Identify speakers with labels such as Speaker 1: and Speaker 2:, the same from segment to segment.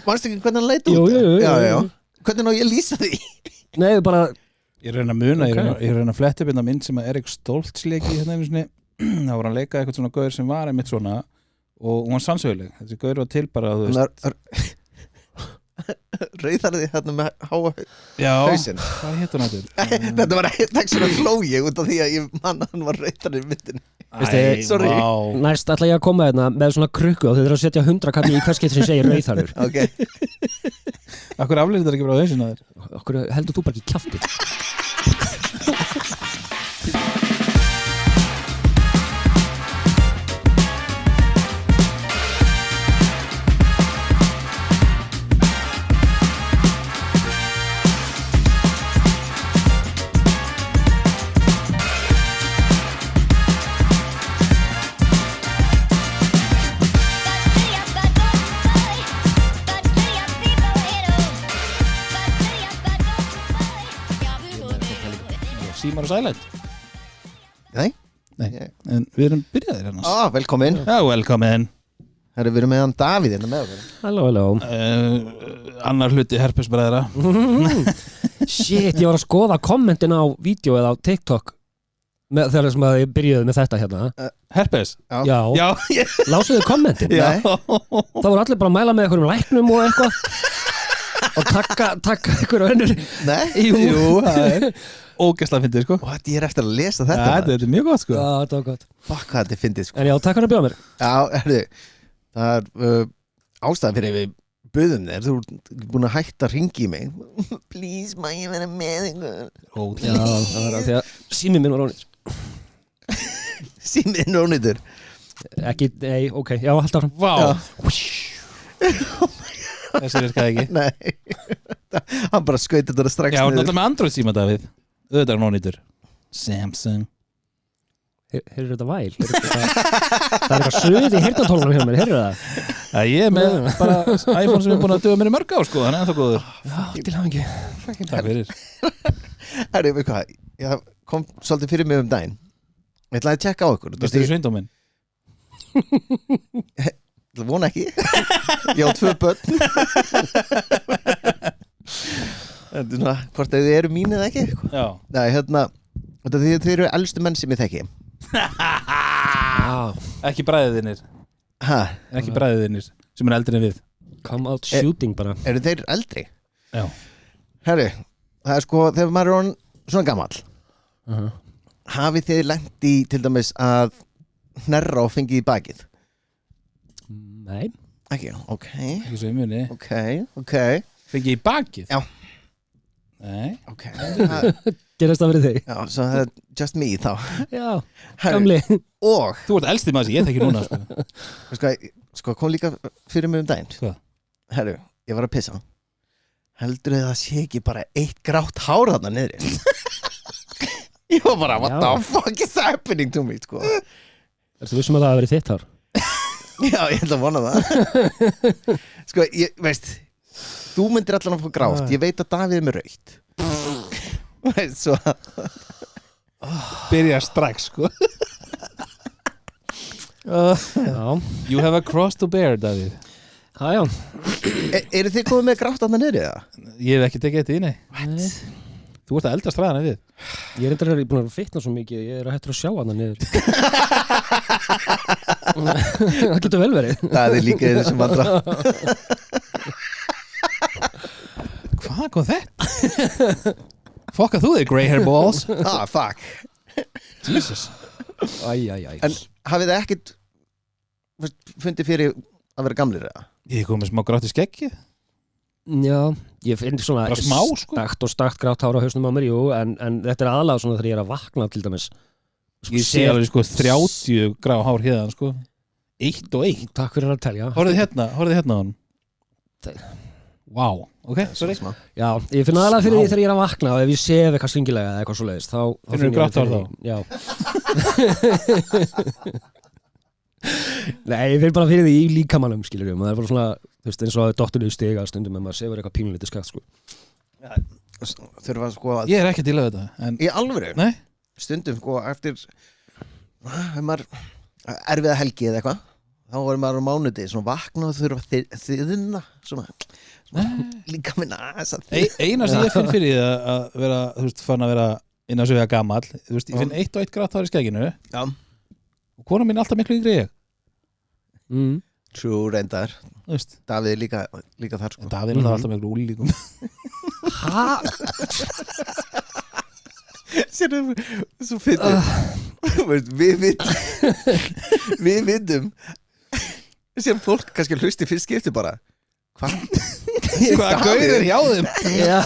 Speaker 1: Manstu ekki hvernig hann leit út?
Speaker 2: Jú.
Speaker 1: Já. Hvernig ná ég að lýsa því?
Speaker 2: Nei, bara
Speaker 3: Ég reyna að muna, ég reyna að fletta upp hérna mynd sem að Erik Stoltz leiki hérna einu sinni. Það var hann leika eitthvað svona gaur sem var einmitt svona og hún var sannsöguleg. Þessi gaur var til bara að þú veist.
Speaker 1: Rauðarði hérna með háa hausinn.
Speaker 3: Hvað hétt hann þetta?
Speaker 1: Þetta var ekki svona flói út af því að ég manna hann var rauðarði í myndinni. Sorry.
Speaker 2: Næst ætla ég að koma hérna með svona krukku og þau þurfa að setja 100 kalli í hvers getur sem segir rauðarður.
Speaker 1: Ok.
Speaker 3: Akkur aflýðir þetta ekki bara á hausinn að þér?
Speaker 2: Okkur heldur þú bara ekki kjafti?
Speaker 3: Símar og Silent?
Speaker 1: Nei.
Speaker 3: En við erum byrjaðir hérna.
Speaker 1: Velkomin.
Speaker 3: Já, velkomin.
Speaker 1: Herru, við erum meðan Davíð hérna með okkur.
Speaker 2: Halló.
Speaker 3: Annar hluti herpesbræðra.
Speaker 2: Shit, ég var að skoða kommentin á vídeo eða á TikTok þegar sem að ég byrjuði með þetta hérna.
Speaker 3: Herpes?
Speaker 2: Já. Lásuðu kommentin?
Speaker 1: Já.
Speaker 2: Það voru allir bara að mæla með einhverjum læknum og eitthvað og taka einhverju önnur.
Speaker 1: Nei?
Speaker 3: Jú, það er ógeðslega fyndið, sko.
Speaker 1: What, ég eftir að lesa þetta.
Speaker 3: Þetta er mjög gott, sko.
Speaker 2: Já, þetta var gott.
Speaker 1: Fuck, hvað þetta er fyndið, sko.
Speaker 2: En já, takk fyrir að bjóða mér.
Speaker 1: Já, herru, það er ástæðan fyrir við buðum þér. Þú er búin að hætta að ringi í mig. Please, má ég vera með ykkur?
Speaker 2: Já, það var af því að síminn minn var ónýtur.
Speaker 1: Síminn er ónýtur.
Speaker 2: Ekki, nei, ok, já, haldt áfram.
Speaker 3: Vá. Þessi virkaði ekki.
Speaker 1: Nei. Hann bara skaut þetta strax
Speaker 3: Já, náttúrulega með Android síma, Davíð. Auðvitað er nónýtur. Samsung.
Speaker 2: Heyrðu þetta væl? Það er eitthvað suð í heyrnartólunum hjá mér, heyrðu það?
Speaker 3: Já, ég er með bara iPhone sem er búin að duga mér í mörg ár, sko. Þannig að það er góður.
Speaker 2: Já, til hafingi.
Speaker 3: Takk fyrir.
Speaker 1: Herru, veit hvað, ég kom svolítið fyrir mig daginn. Ég ætlaði að tjekka á ykkur.
Speaker 3: Vistu þið sveindóminn?
Speaker 1: Það vona ekki. Ég á 2 börn. Hvort að þið eru mín eða ekki?
Speaker 3: Já.
Speaker 1: Nei, hérna, þið eru elstu menn sem ég þekki.
Speaker 3: Ekki bræðiðinir.
Speaker 1: Hæ?
Speaker 3: Ekki bræðiðinir sem er eldri en við.
Speaker 2: Come out shooting bara.
Speaker 1: Eru þeir eldri?
Speaker 3: Já.
Speaker 1: Herru, það er sko, þegar maður er svona gamall, hafið þið lent í til dæmis að hnerra og fengið í bakið?
Speaker 2: Nei.
Speaker 1: Ekki, ok.
Speaker 3: Ekki svo í muni.
Speaker 1: Ok.
Speaker 3: Fengið í bakið?
Speaker 1: Já.
Speaker 3: Nei.
Speaker 1: Ok.
Speaker 2: Gerist það verið þig?
Speaker 1: Já, svo það er just me þá.
Speaker 2: Já,
Speaker 1: Herru,
Speaker 2: gamli.
Speaker 1: Og
Speaker 3: Þú ert elsti maður sem ég þekki núna, sko.
Speaker 1: sko, kom líka fyrir mig daginn.
Speaker 3: Hvað?
Speaker 1: Herru, ég var að pissa. Heldur þið að það sé ekki bara eitt grátt hár þarna niðri? Ég var bara, what the fuck is happening to me, sko.
Speaker 2: Ertu vissum að það hafi verið þitt hár?
Speaker 1: Já, ég ætla að vona það. Sko, ég, veist, þú myndir allan að fá grátt. Ég veit að Davíð er með rautt. Veist, svo
Speaker 3: Byrja strax, sko.
Speaker 2: Já.
Speaker 3: You have a cross to bear, Davíð.
Speaker 2: Já.
Speaker 1: Eru þið komið með grátt þarna niðri, eða?
Speaker 3: Ég hef ekki tekið þetta í, nei.
Speaker 2: What?
Speaker 3: Þú ert að eldast ræðan við.
Speaker 2: Ég er reyndar búin að fitna svo mikið. Ég er að hættur að sjá hana niður. Það getur vel verið.
Speaker 1: Það er líka í þessum vandra.
Speaker 3: Hvað kom þetta? Fokka þú þig, grey hair balls.
Speaker 1: Fuck.
Speaker 3: Jesus.
Speaker 2: Æ.
Speaker 1: En hafið þið ekkert fundið fyrir að vera gamlir, eða?
Speaker 3: Ég kom með smá grátt í skeggið.
Speaker 2: Já, ég finn svona
Speaker 3: Bara smá, sko.
Speaker 2: stakt grátt hár á hausnum á mér, jú, en þetta er aðalega svona þegar ég er að vakna til dæmis.
Speaker 3: Ég sé alveg sko 30 grá hár hérna, sko. 1 og 1.
Speaker 2: Takk fyrir að telja.
Speaker 3: Horfðu hérna á hann. Vá, ok, sorry.
Speaker 2: Já, ég finn aðalega fyrir því þegar ég er að vakna og ef ég sef eitthvað svingilega eða eitthvað svoleiðis, þá
Speaker 3: finnur þú grátt hár þá?
Speaker 2: Já. Nei, ég finn bara fyrir því í líkamannum, skilur ég. Það er bara svona, þú veist, eins og að dotturnu stiga stundum en maður sefur eitthvað pínulítið skakt, sko.
Speaker 1: Þurfa sko að...
Speaker 3: Ég er ekki að díla við þetta. En...
Speaker 1: Í alvöru? Stundum sko eftir maður erfiða helgi eða eitthvað, þá var maður á mánudegi svona vakna og þurfa þiðina svona líka minna
Speaker 3: Eina sem ég finn fyrir því að vera, þú veist, fann að vera inn að sögja gamall, þú veist, ég finn 1 og 1 grátt hár í skæginu
Speaker 1: Já.
Speaker 3: Og kona mín er alltaf miklu yngri en ég
Speaker 1: True reyndar Davíð er líka þar sko
Speaker 3: Davíð er alltaf miklu úlíkum
Speaker 2: Hæ?
Speaker 1: Sérðu, svo fyrir Við vitum Sér fólk kannski hlusti fyrst skipti bara Hvað
Speaker 3: gauður hjá þeim
Speaker 2: Já.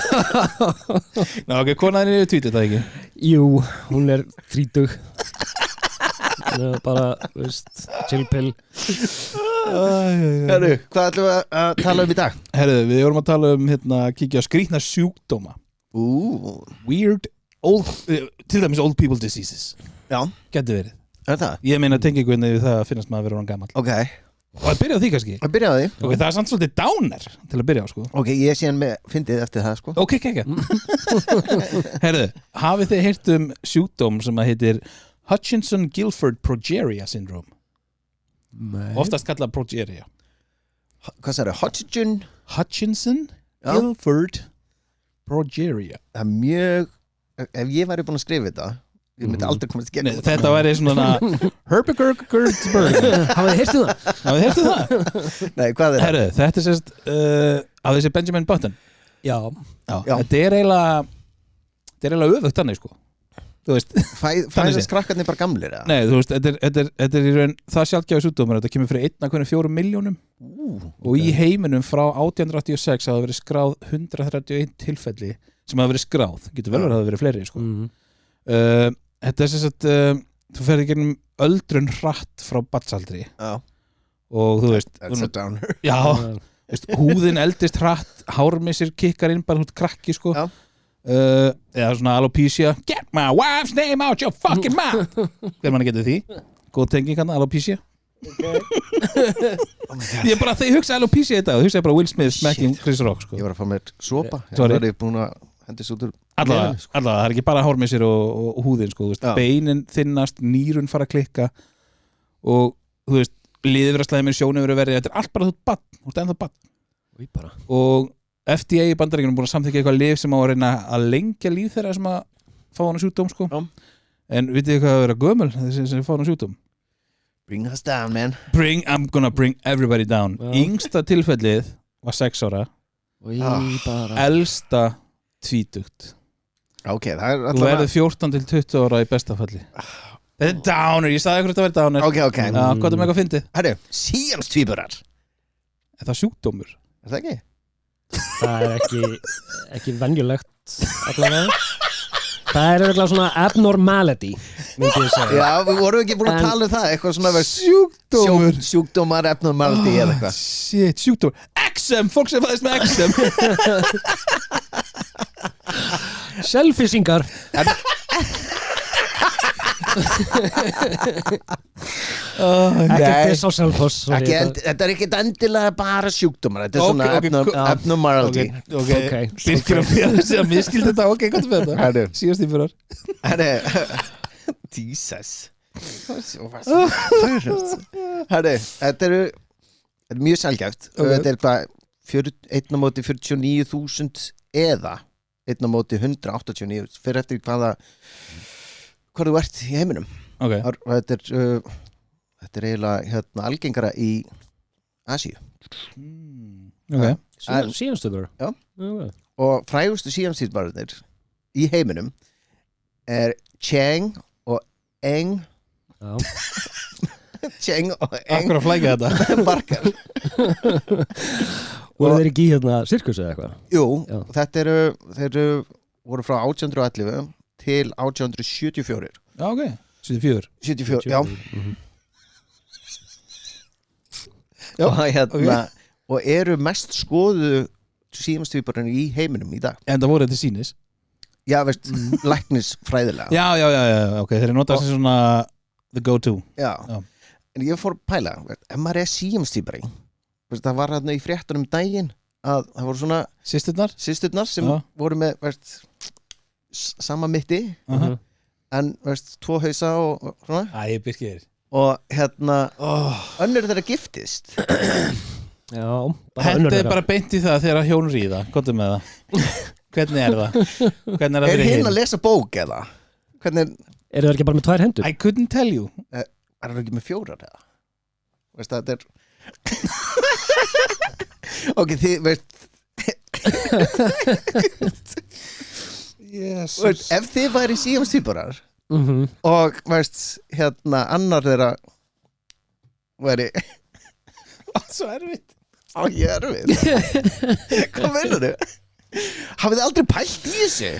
Speaker 3: Ná, ok, konaðin er yfir 20, það ekki?
Speaker 2: Jú, hún er 30 bara, veist, chillpill
Speaker 1: Herru, hvað ætlum við að tala í dag?
Speaker 3: Herru, við vorum að tala kíkja á skrýtna sjúkdóma Weird, til dæmis old people diseases
Speaker 1: Já,
Speaker 3: Gæti verið
Speaker 1: það?
Speaker 3: Ég meina tengingunni við það að finnast maður að vera hann gamall
Speaker 1: Ok,
Speaker 3: Og að byrja á því kannski
Speaker 1: að byrja á því
Speaker 3: Ok, það er samt svolítið downer til að byrja á sko
Speaker 1: Ok, ég sé hann með fyndið eftir það sko
Speaker 3: Ok, Herðu, hafið þið heyrt sjúkdóm sem að heitir Hutchinson-Gilford progeria syndrome Oftast kallað progeria
Speaker 1: Hvað sagði,
Speaker 3: Hutchinson-Gilford progeria
Speaker 1: Það er mjög Ef ég væri búin að skrifa þetta Ég myndi aldrei komast að gera
Speaker 3: Þetta væri svona Herbigurgurgsburg
Speaker 2: Hafið þið heyrtu það?
Speaker 3: Hafið þið heyrtu það?
Speaker 1: Nei, hvað er
Speaker 3: Herðu, þetta er sérst af þessi Benjamin Button
Speaker 2: Já.
Speaker 3: Þetta er eiginlega öfugt þannig sko Þú veist
Speaker 1: Fæðast krakkarnir bara gamlir eða?
Speaker 3: Nei, þú veist, þetta er í raun það sjaldgæfi sjúkdómur, þetta kemur fyrir 1,4 milljónum og í heiminum frá 1886 hafa verið skráð 131 tilfelli sem hafa verið skráð, getur vel verið að hafa verið fleiri sko. Þetta er sem sagt þú ferði gegnum öldrun hratt frá barnsaldri og þú veist
Speaker 1: That's a downer
Speaker 3: Já, veist, húðin eldist hratt, hármissir kikkar inn bara hútt krakki sko eða svona alopecia Get my wife's name out your fucking mouth Hver manni getur því? Góð tenging hann, alopecia Ég bara, þegar ég hugsa alopecia í dag, þú hugsa ég bara Will Smith smacking Chris Rock sko.
Speaker 1: Ég var að fá mér sopa
Speaker 3: Sorry.
Speaker 1: Ég var búin að hendist út úr
Speaker 3: Allavega, það er ekki bara hármissir og húðin sko, þú veist, beinin þinnast, nýrun fara að klikka og þú veist, liðverðarslæðimir, sjónuvöruverði, þetta er allt bara þú ert ennþá barn og FDA í Bandaríkjunum er búin að samþykkja eitthvað lyf sem á að reyna að lengja líf þeirra sem að fá hana sjúkdóm sko. En vitið þið hvað að vera gömul þessi sem fá hana sjúkdóm?
Speaker 1: Bring us down, man
Speaker 3: I'm gonna bring everybody down Yngsta tilfellið var 6 ára Elsta 20
Speaker 1: Ok, það er
Speaker 3: Þú verður 14 til 20 ára í besta falli Þetta er downer, ég sagði ykkur þetta að vera downer
Speaker 1: Ok
Speaker 3: Já, hvað er með eitthvað fyndið?
Speaker 1: Herru, síamstvíburar
Speaker 3: Er það sjúkdómur?
Speaker 1: Er það ekki?
Speaker 2: Það er ekki venjulegt allavega Það er eitthvað svona abnormality myndi ég segja
Speaker 1: Já, við vorum ekki búin að tala um það eitthvað svona
Speaker 3: Sjúkdómur
Speaker 1: Sjúkdómar, abnormality eða eitthvað
Speaker 3: Shit, sjúkdómur XM, fólk sem fæðist með XM
Speaker 2: Selfisingar Ekkert þess á Selfoss
Speaker 1: Þetta er ekkert endilega bara sjúkdómar Þetta er svona abnormality
Speaker 3: Birkir og Björn sem miskild þetta ok, gott með þetta Síðast í fyrir
Speaker 1: Jesus Þetta er mjög sjaldgæft Þetta er hvað 1 á móti 49.000 eða 1 á móti 189 fyrir eftir hvað þú ert í heiminum Þetta er eiginlega algengara í Asíu
Speaker 2: Síðanstöður
Speaker 1: og frægustu síamstvíburarnir í heiminum er Cheng og Eng Cheng og Eng
Speaker 3: Akkur að flækja þetta
Speaker 1: Barkar
Speaker 2: Voru þeir ekki í sirkus eða eitthvað?
Speaker 1: Jú, þetta þeir voru frá 1811 til 1874
Speaker 3: Já, ok, 74
Speaker 1: já og eru mest skoðu síamstvíburarnir í heiminum í dag
Speaker 3: En það voru þetta sínis
Speaker 1: Já, veist, læknisfræðilega
Speaker 3: Já, ok, þeir eru notað sem svona the go-to
Speaker 1: Já, en ég fór að pæla ef maður er síamstvíburi það var hérna í fréttunum daginn að það voru svona systurnar sem voru með sama mitti en 2 hausa og svona
Speaker 3: Æ, Birkir
Speaker 1: og önnur þeirra giftist.
Speaker 2: Já,
Speaker 3: Þetta bara beint í það þegar hjón ríða. Komdu með það. Hvernig er það? Hvernig er það fyrir
Speaker 1: hinn að lesa bók eða? Hvernig
Speaker 2: Eru það ekki bara með 2 hendur?
Speaker 3: I couldn't tell you.
Speaker 1: Er það ekki með 4 eða? Veist það, þetta er Ok, þið veist
Speaker 3: Jesus.
Speaker 1: ef þið væri síamstýpurar og veist, annar þeirra væri
Speaker 3: Svo erfitt.
Speaker 1: ég er við Hvað meinar þau? Hafið þið aldrei pælt í þessu?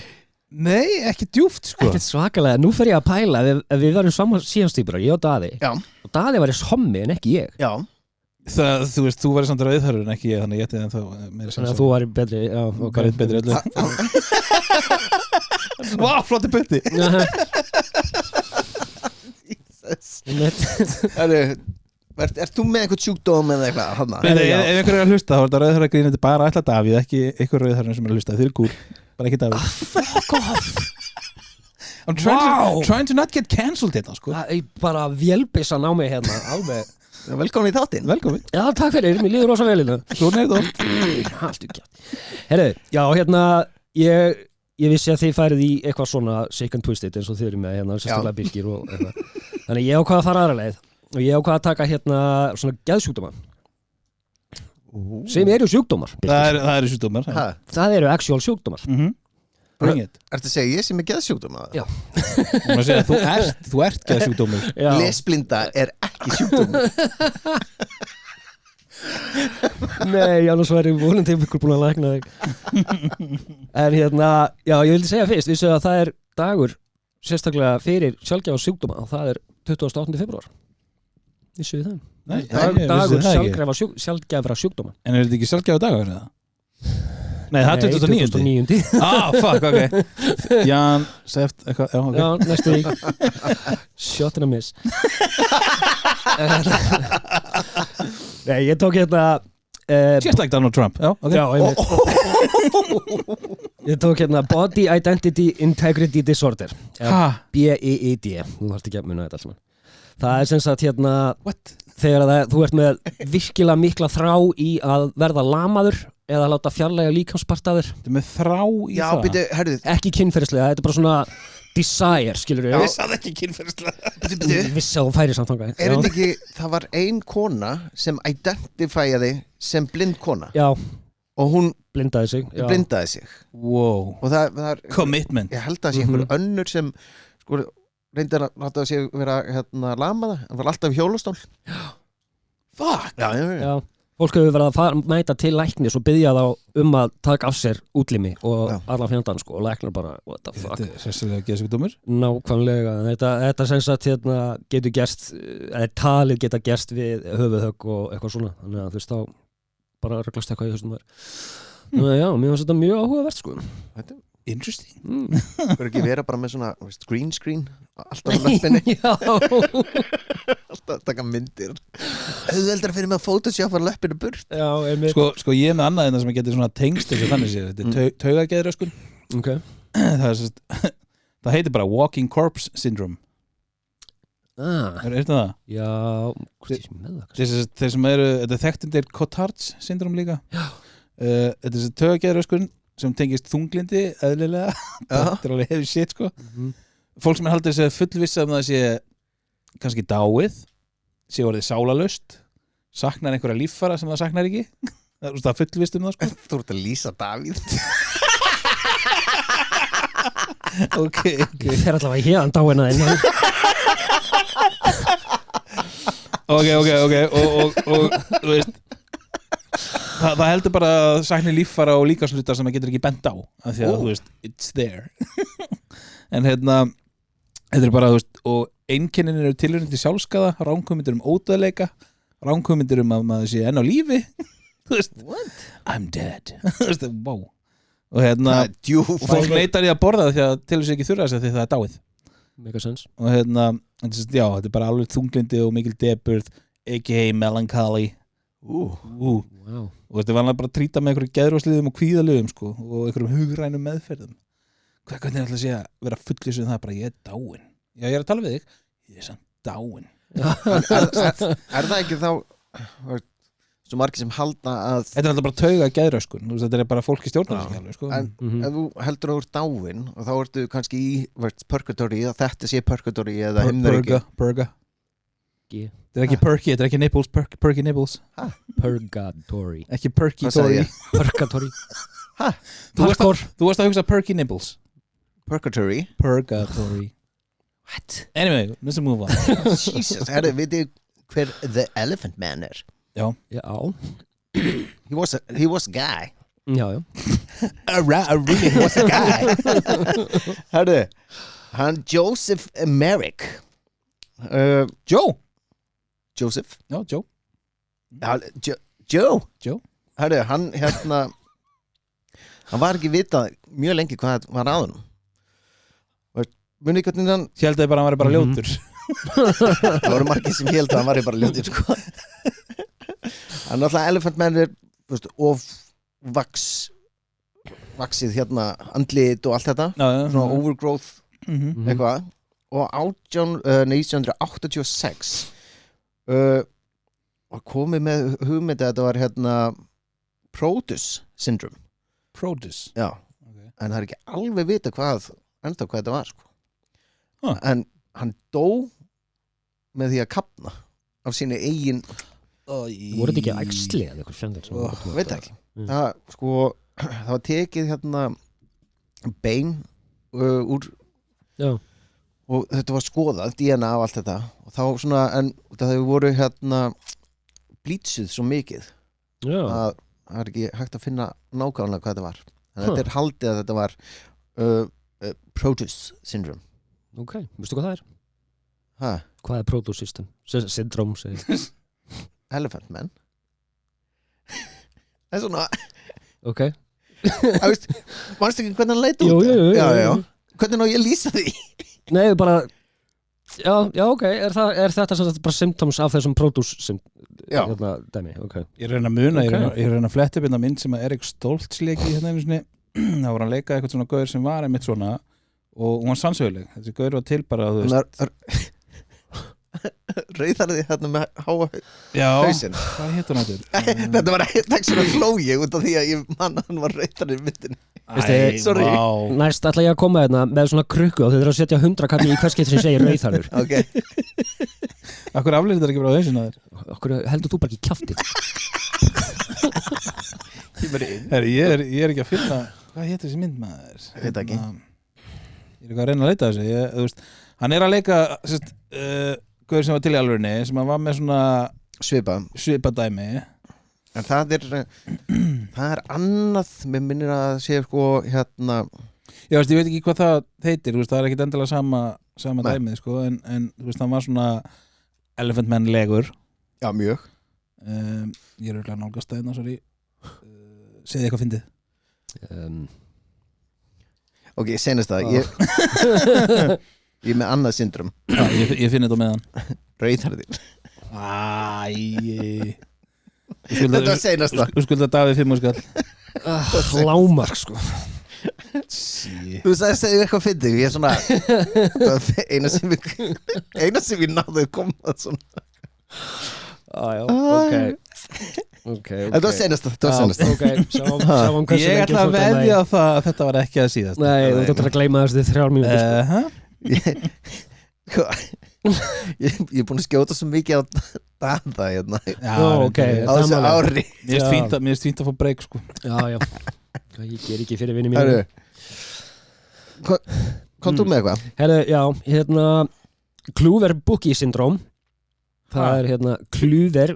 Speaker 3: Nei, ekki djúpt sko.
Speaker 2: Ekkert svakalega, nú fer ég að pæla ef við varum saman síðanstýpurar, ég og Daði
Speaker 1: Já.
Speaker 2: og Daði var í hommi en ekki ég.
Speaker 1: Já.
Speaker 3: Það, þú veist, þú væri samt rauðhörður en ekki ég, þannig ég geti en þá meira
Speaker 2: Þannig að þú væri betri, já,
Speaker 3: Hvað er betri öllu? Vá, flotti putti.
Speaker 1: Ert þú með eitthvað sjúkdóm eða eitthvað?
Speaker 3: Ef einhver er að hlusta, þá er þetta rauðhörður að grína þetta bara ætla Davíð, ekki einhver rauðhörður sem er að hlusta. Þið eru gúl, bara ekki Davíð.
Speaker 2: Fuck off.
Speaker 3: I'm trying to not get cancelled hérna, sko.
Speaker 2: Það er bara vélbissan á mig hérna, alveg.
Speaker 1: Velkomin í þáttinn.
Speaker 3: Velkomin.
Speaker 2: Já, takk fyrir, mér líður rosa vel hérna.
Speaker 3: Svona er þetta oft.
Speaker 2: Allt ekki. Herru, já, hérna, ég vissi að þið færið í eitthvað svona sick and twisted eins og þið eru með hérna, sérstaklega Birgir og eitthvað. Þannig ég ákvað að fara aðra leið og ég ákvað að taka hérna svona geðsjúkdóma. Sem eru sjúkdómar, Birgir.
Speaker 3: Það eru sjúkdómar.
Speaker 2: Það eru actual sjúkdómar.
Speaker 3: Bring it.
Speaker 1: Ertu að segja ég sem er geðsjúkdóma?
Speaker 2: Já.
Speaker 3: Má segja, þú ert geðsjúkdómur.
Speaker 1: Lesblinda er ekki sjúkdómur.
Speaker 2: Nei, annars væri vonandi ykkur búin að lækna þig. En hérna, já, ég vildi segja fyrst, vissu að það er dagur sérstaklega fyrir sjaldgæfa sjúkdóma og það er 28. febrúar. Vissu það?
Speaker 3: Nei,
Speaker 2: dagur sjaldgæfra sjúkdóma.
Speaker 3: En er þetta ekki sjaldgæfa dagur eða? Nei, það er 2009. Fuck, ok. Jan, Seft, eitthvað, já, ok.
Speaker 2: Já, næstu því. Shot and a miss. Nei, ég tók hérna
Speaker 3: Just like Donald Trump, já, ok.
Speaker 2: Já, ég tók hérna Body Identity Integrity Disorder BIID. Þú þarft ekki að muna þetta alls mann. Það er sem sagt hérna þegar þú ert með virkilega mikla þrá í að verða lamaður eða láta fjarlæga líkamspartaður.
Speaker 3: Þetta er með þrá í
Speaker 1: Já,
Speaker 3: það.
Speaker 1: byrju, herðu.
Speaker 2: Ekki kynferðislega, þetta er bara svona desire, skilur við.
Speaker 3: Ég vissi það ekki kynferðislega.
Speaker 2: Ég vissi að þú færi samt þangað.
Speaker 1: Er þetta ekki, það var ein kona sem identifæði sem blind kona.
Speaker 2: Já.
Speaker 1: Og hún
Speaker 2: blindaði sig.
Speaker 1: Blindaði sig.
Speaker 3: Wow.
Speaker 1: Og það er
Speaker 3: commitment.
Speaker 1: Ég held að það sé einhver önnur sem sko reyndar að láta sig vera lamaða. Það var alltaf hjólastól.
Speaker 3: Fuck.
Speaker 2: Já. Fólk hefur verið að mæta til læknis og biðja þá að taka af sér útlimi og alla fjandan sko og læknar bara what the fuck.
Speaker 3: Þetta er sérstaklega geðsjúkdómur.
Speaker 2: Nákvæmlega. Þetta sem sagt getur gerst eða talið geta gerst við höfuðhögg og eitthvað svona. Þannig að þú veist þá bara röglast eitthvað í þessum þar. Já, mér finnst þetta mjög áhugavert sko.
Speaker 1: Þetta er
Speaker 3: interesting.
Speaker 1: Það er ekki vera bara með svona green screen alltaf á löppinni.
Speaker 2: Já.
Speaker 1: Alltaf taka myndir. Auðveldar fyrir mig að photoshopa löppinu burt.
Speaker 2: Já, einmitt.
Speaker 3: Sko ég er með annað en það sem getur svona tengst þessu þannig séð. Þetta er taugageðröskun.
Speaker 2: Ok.
Speaker 3: Það heitir bara walking corpse syndrome. Er þetta það?
Speaker 2: Já, hvort ég sem með það.
Speaker 3: Þeir sem eru, þetta er þekkt undir Cotard's syndrom líka. Já. Þetta er taugageðröskun sem tengist þunglindi eðlilega. Þetta er alveg heavy shit sko. Fólk sem er haldið að fullvissa það sé kannski dáið, sé orðið sálarlaust, saknar einhverja líffara sem það saknar ekki. Það er fullvist það sko.
Speaker 1: Þú ert að lýsa Davíð.
Speaker 3: Ok.
Speaker 2: Það er allavega hérna dáin að enn.
Speaker 3: Ok. Og þú veist það heldur bara að sakna líffara og líkamshlutar sem það getur ekki bent á af því að þú veist, it's there. En þetta er bara, þú veist, og einkennin eru tilraunir til sjálfskaða, ranghugmyndir ódauðleika, ranghugmyndir að maður sé enn á lífi. Þú veist, what? I'm dead. Þú veist, wow. Og og fólk neitar í að borða það því að til þess ekki þurfa þess að því það er dáið.
Speaker 2: Mega sens.
Speaker 3: Og já, þetta er bara alveg þunglindi og mikil depurð, aka melancholy.
Speaker 2: Wow.
Speaker 3: Og þetta var bara að trýta með einhverjum geðrósliðum og kvíðaliðum sko, og einhverjum hugrænum meðferðum. Hvernig er alltaf að segja vera fullvissu það bara ég er dáin. Já, ég er að tala við þig. Ég er samt dáin.
Speaker 1: Er það ekki þá svo margir sem halda að
Speaker 3: Þetta er alltaf bara tauga geðröskun, þetta er bara fólk í stjórnar sko.
Speaker 1: en ef þú heldur að þú ert dáin og þá ertu kannski í purgatory að þetta sé purgatory eða himnaríki
Speaker 3: Purga Þetta er ekki perky, þetta er ekki nipples, perky nipples
Speaker 2: Purgatory
Speaker 3: Ekki perky-tory
Speaker 2: Purgatory
Speaker 3: Þú varst að hugsa perky nipples
Speaker 1: Purgatory
Speaker 3: What? Anyway, let's move on
Speaker 1: Jesus, herri, veitir hver The Elephant Man er?
Speaker 2: Já
Speaker 1: He was a guy
Speaker 2: Já
Speaker 3: really was a guy
Speaker 1: Herri, hann Joseph Merrick Joseph
Speaker 3: Já, Joe
Speaker 1: Joe Herri, hann hann var ekki vitað mjög lengi hvað var að honum muni hvernig hann
Speaker 3: Héldu bara að hann var bara ljótur
Speaker 1: það voru margir sem héldu að hann var bara ljótur sko. hann alltaf Elephant Man er of vaxið andlit og allt þetta svona overgrowth eitthvað og 1986 var komið með hugmyndi að þetta var Produce syndrome já, en það er ekki alveg vita hvað þetta var sko. En hann dó með því að kapna af sínu eigin
Speaker 2: voru þetta ekki æxli eða eitthvað fjöndir
Speaker 1: veit ekki það var tekið bein úr
Speaker 2: já.
Speaker 1: Og þetta var skoðað DNA og allt þetta og þá svona en það voru blítsuð svo mikið að það er ekki hægt að finna nákvæmlega hvað þetta var en þetta er haldið að þetta var Produce syndrome
Speaker 2: ok, veistu hvað það er? Hvað er Produce syndrome?
Speaker 1: Elephant Man það er svona
Speaker 2: ok
Speaker 1: mannstu ekki hvernig hann leit út? Já. Hvernig ná ég að lýsa því?
Speaker 2: Nei, bara já, ok, er þetta bara symptoms af þessum Produce dæmi, ok
Speaker 3: Ég er að muna, ég er að fletta upp mynd sem að Erik Stoltz leiki einu sinni þá var hann leikað eitthvað svona gaur sem var einmitt svona og hún var sannsöguleg þessi gaur var til bara
Speaker 1: rauðarði með háa hausinn
Speaker 3: hvað hétt hún þetta?
Speaker 1: Þetta var ekki svona flói út af því að ég manna hann var rauðarði myndin
Speaker 2: sorry næst ætla ég að koma með svona krukku og þau þurfa að setja 100 kalli í hvers getur sem segir rauðarður
Speaker 3: Akkur aflýðir þetta ekki bara á hausinn að þér?
Speaker 2: Akkur heldur þú bara ekki kjafti?
Speaker 3: Ég er ekki að finna hvað hétt þessi mynd maður?
Speaker 1: Ég veit ekki
Speaker 3: Ég er ekki að reyna að leita þessi hann er að leika gauður sem var til í alvörinni sem hann var með svona svipa dæmi
Speaker 1: en það er annað mér minnir að sé sko
Speaker 3: já, ég veit ekki hvað það heitir það er ekkit endilega sama dæmið sko, en hann var svona Elephant Man legur
Speaker 1: já, mjög
Speaker 3: ég er auðvitað nálgast að sorry segði eitthvað fyndið
Speaker 1: ok, senast það ég er með annað syndrom
Speaker 3: ég finn þetta með hann
Speaker 1: rauðarðir
Speaker 3: þetta
Speaker 1: var senast það
Speaker 3: þú skulda Davíð 5 skall
Speaker 2: lámark sko
Speaker 1: þú sagði eitthvað fyndið ég er svona eina sem við náðu að koma svona
Speaker 2: ok
Speaker 1: þetta var senast það
Speaker 3: ég ætla að veðja á það að þetta var ekki að síðast
Speaker 2: nei, þú ætla að gleyma þessi 3 mínútur
Speaker 1: ég er búin að skjóta svo mikið á data
Speaker 2: á
Speaker 1: þessu ári
Speaker 3: mér er fínt að fá breyk sko
Speaker 2: já ég ger ekki fyrir vinni mínu
Speaker 1: kom þú með eitthvað?
Speaker 2: herru, já, Kluver-Bucky syndróm það er Kluver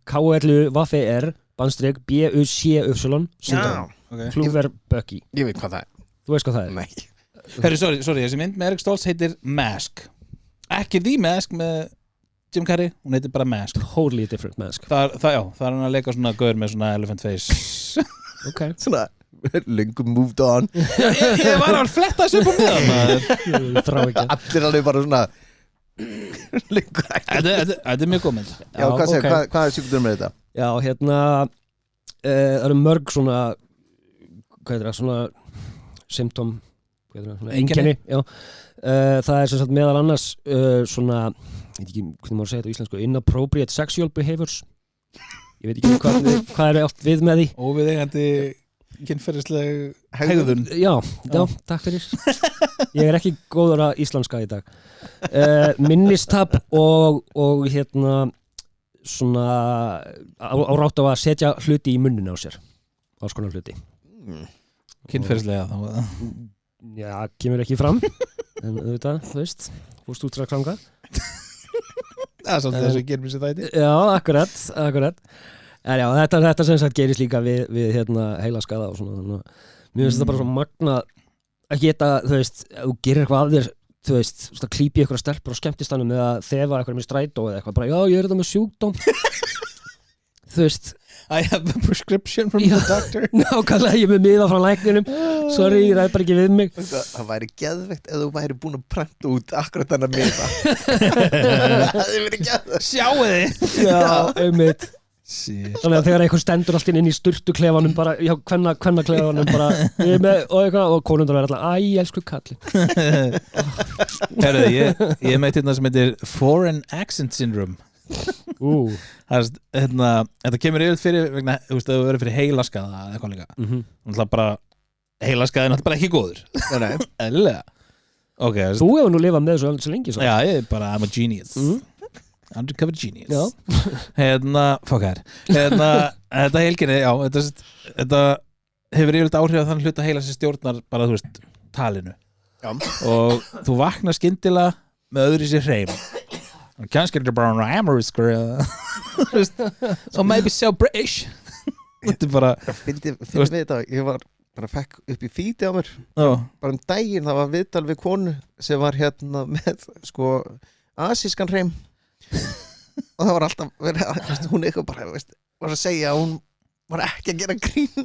Speaker 2: K-L-V-R bandstrik B-U-C-Y syndróm Kluver-Bucky
Speaker 1: ég veit hvað það er
Speaker 2: þú veist hvað það er?
Speaker 1: nei
Speaker 3: Herri, sorry, þessi mynd með Erik Stoltz heitir Mask ekki The Mask með Jim Carrey, hún heitir bara Mask
Speaker 2: totally different Mask
Speaker 3: það er hann að leika svona gaur með svona elephant face
Speaker 2: ok
Speaker 1: svona lengum moved on
Speaker 3: ég var að fletta þessu upp á miðan
Speaker 1: allir alveg bara svona lengur
Speaker 3: þetta er mjög góð mynd
Speaker 1: já, hvað er sjúkdómur með þetta?
Speaker 2: já, það eru mörg svona hvað er það, svona symptom einkenni það er sem sagt meðal annars svona, ég veit ekki hvernig maður segja þetta á íslensku, inappropriate sexual behaviors, ég veit ekki hvað er átt við með því,
Speaker 3: óviðeigandi kynferðisleg hegðun.
Speaker 2: já, takk fyrir ég er ekki góður að íslenska í dag minnistap og hérna svona árátt á að setja hluti í munnin á sér, alls konar hluti
Speaker 3: Kynferðislega þá
Speaker 2: já, kemur ekki fram en auðvitað, þú veist fórst út að klanga
Speaker 3: það er svolítið þess að gerum sér þætti.
Speaker 2: já, akkurat en já, þetta sem sagt gerist líka við hérna heilaskaða og svona mér finnst þetta bara svo magna að geta, þú veist, ef þú gerir eitthvað af þér þú veist, að klípi ykkur að stelpur á skemmtistanum eða þefa eitthvað með strætó eða eitthvað bara, já, ég er þetta með sjúkdóm þú veist
Speaker 3: I have a prescription from the doctor.
Speaker 2: nákvæmlega, ég er með miða frá lækninum sorry, ég ræði bara ekki við mig
Speaker 1: það væri geðveikt ef þú væri búin að prenta út akkurat þennan miða það hefði verið geðveikt
Speaker 3: Sjáu þið
Speaker 2: já, einmitt þannig að þegar einhver stendur alltaf inn í sturtuklefanum bara, já, kvennaklefanum bara, ég með, og eitthvað, og konundar verður alltaf, æ, elsku kalli
Speaker 3: Herðu, ég er með þetta sem heitir Foreign Accent Syndrome þetta kemur yfir fyrir vegna, þú veist, það verður fyrir heilaskaða eða eitthvað líka náttúrulega bara, heilaskaði er náttúrulega bara ekki góður eðlilega okay,
Speaker 2: þú hefur nú lifað með þessu svo lengi svo.
Speaker 3: já, ég er bara, I'm a genius undercover genius þetta heilginni já, þetta hefur yfirleitt áhrif að þann hluta heila sem stjórnar bara, þú veist, talinu og þú vaknar skyndilega með öðru sér hreim kannski er þetta bara amoriskur or maybe so British þetta er bara
Speaker 1: finnst við þetta, ég var bara fekk upp í fíti á mér bara daginn, það var viðtal við konu sem var hérna með sko asískan hreim og það var alltaf verið, hún eitthvað bara var að segja að hún var ekki að gera grín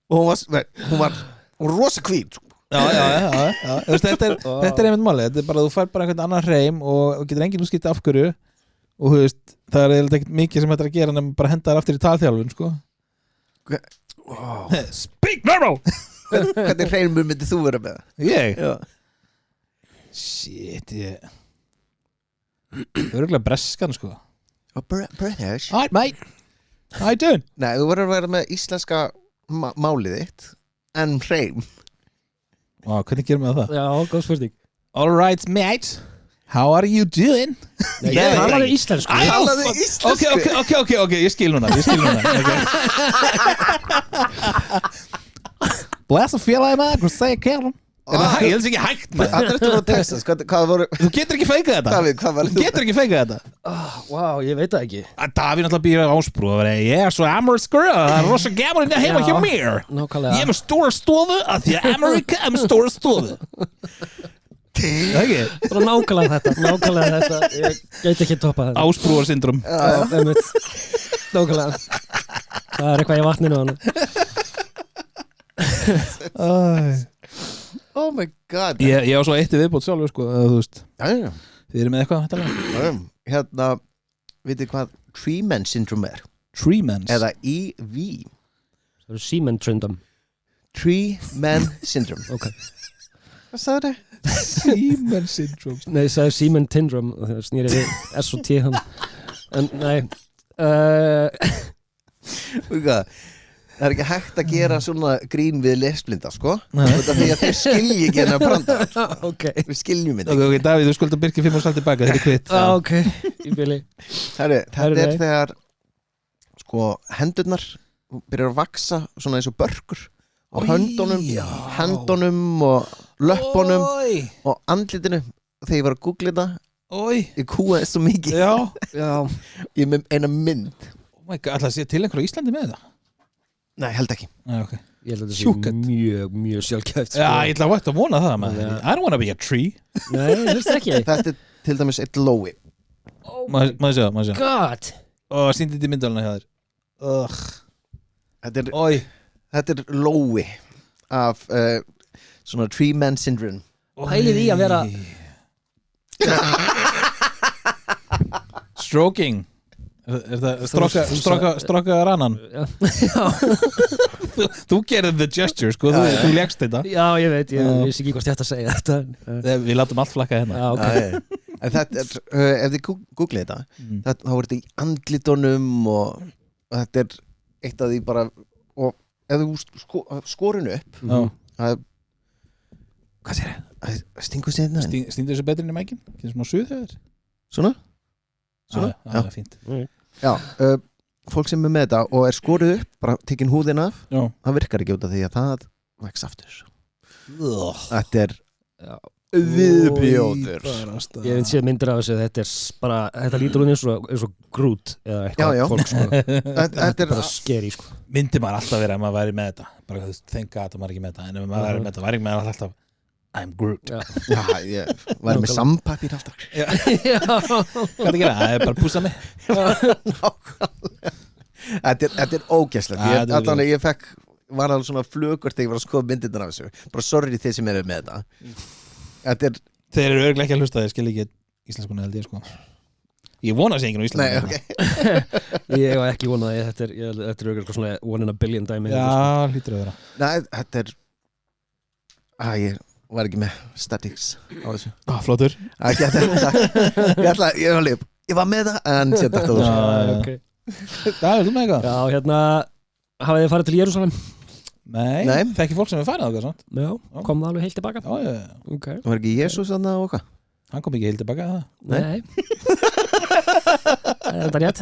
Speaker 1: og hún var rosa hvít
Speaker 3: þetta er einmitt máli, þetta er bara, þú fær bara einhvern annan hreim og getur enginn útskýrt af hverju og þú veist, það er eiginlega ekkert mikið sem þetta er að gera en bara henda þær aftur í talþjálfun sko. Speak normal
Speaker 1: hvernig hreimur myndið þú vera með?
Speaker 3: Ég? Shit, ég örugglega breskan sko.
Speaker 1: British?
Speaker 3: Alright mate, how you doing?
Speaker 1: Nei, þú verður að vera með íslenska málið þitt en hreim
Speaker 3: Hvernig gerum við það?
Speaker 2: Já, góð spurning
Speaker 3: Alright mate, how are you doing?
Speaker 2: Ég talaði íslensku
Speaker 3: Ok, ég skil núna Bless og félagi með hvað segja kærum Ég held ekki hægt með Þú getur ekki feikað þetta
Speaker 2: Wow, ég veit það ekki
Speaker 3: Davíð náttúrulega býr á Ásbrú Ég er svo amoriskur það er rosa gaman að heima hjá mér Ég er með stóra stofu af því að Amerika er með stóra stofu
Speaker 2: Bara nákvæmlega þetta Ég geit ekki toppa þetta
Speaker 3: Ásbrúar syndrom
Speaker 2: Nákvæmlega Það er eitthvað í vatninu hann
Speaker 1: Oh my god
Speaker 3: Ég á svo eitt viðbót sjálfur sko, þú veist Þið eru með eitthvað
Speaker 1: Hérna, vitið hvað Treeman syndrome er?
Speaker 3: Treemans?
Speaker 1: Eða EV
Speaker 2: Það eru Seaman Trindom
Speaker 1: Treeman syndrome
Speaker 2: Ok
Speaker 1: Hvað sagði það?
Speaker 3: Seaman syndrome
Speaker 2: Nei, það er Seaman Tindrom og það snýri við S og T hann En nei
Speaker 1: Það er ekki hægt að gera svona grín við lesblinda, sko Þetta því að þeir skilji ekki hennar branda
Speaker 2: okay.
Speaker 1: Við skiljum þetta
Speaker 3: Ok, Davíð, þú skulda Birkir 5 og salt tilbaka, þetta er kvitt
Speaker 2: Ok, í bili
Speaker 1: Þetta er þegar sko, hendurnar byrjar að vaksa svona eins og börkur á höndunum og löppunum og andlitinu þegar ég var að googla þetta ég kúaði svo mikið ég er með eina mynd
Speaker 3: Oh my god, ætlaði að sé til einhverju á Íslandi með það?
Speaker 1: Nei, held ekki
Speaker 3: okay.
Speaker 2: Ég held að þetta sé mjög sjálfgæft
Speaker 3: Já, ég ætla að vona það I don't wanna be a tree
Speaker 2: Nei, þetta er ekki
Speaker 1: Þetta er til dæmis eitt lói
Speaker 3: Maður sjá
Speaker 2: God
Speaker 3: Sýndi þetta í myndalina hjá þér
Speaker 1: Þetta er lói af svona Treeman syndrome
Speaker 2: Pælið í að vera
Speaker 3: Stroking Er það stróka rannan? Þú gerði the gesture, sko, þú leggst þetta.
Speaker 2: Já, ég veit, ég vissi ekki hvort ég ætti að segja þetta.
Speaker 3: Við látum allt flakka hérna.
Speaker 2: Já, ok.
Speaker 1: En þetta ef þið googlið þetta, þá er þetta í andlitunum og þetta er eitt af því bara, og ef þú skorinu upp, það hvað sér það? Stingur sér þetta?
Speaker 3: Stingur þessu betri inn í mækin? Kynir svona suðhöður?
Speaker 1: Svona?
Speaker 3: Já, það er fínt.
Speaker 1: Já, fólk sem er með þetta og er skorið upp, bara tekin húðin af, það virkar ekki út af því að það vex aftur. Þetta er viðbjóður.
Speaker 2: Ég veit séð myndir af þessu, þetta lítur hún eins og Groot eða eitthvað fólk, sko. Þetta er bara scary, sko.
Speaker 3: Myndi maður alltaf vera ef maður væri með þetta, bara þenga að maður ekki með þetta, en ef maður væri með þetta, væri maður alltaf I'm Groot.
Speaker 1: Já, ég væri með sampapír alltaf.
Speaker 3: Hvað er að gera? Það er bara púsa mig.
Speaker 1: Þetta er ógæslegt. Allan ég var alveg svona flögur þegar ég var að skoða myndirnar af þessu. Bara sorry þeir sem eru með þetta.
Speaker 3: Þeir eru örugglega ekki að hlusta, ég skil ekki íslenskunni held ég, sko. Ég vona sér enginn á íslenskunni.
Speaker 1: Nei, ok.
Speaker 2: Ég var ekki vonað að þetta er örugglega svona 1 in a billion dæmi.
Speaker 3: Já, hlýtur að vera.
Speaker 1: Nei, þetta er ég var ekki með statics á þessu.
Speaker 3: Flottur.
Speaker 1: Ég var með það, en sér þetta á þessu.
Speaker 2: Ok.
Speaker 3: Það er þú með eitthvað?
Speaker 2: Já, hérna, hafið þið farið til Jerúsalem?
Speaker 3: Nei, það er ekki fólk sem er farið á það, sant?
Speaker 2: Já, kom það alveg heilt tilbaka?
Speaker 3: Já.
Speaker 2: Okay.
Speaker 1: Það var ekki Jesús þarna og hvað?
Speaker 3: Hann kom ekki heilt tilbaka, það?
Speaker 2: Nei. Það er þetta rétt.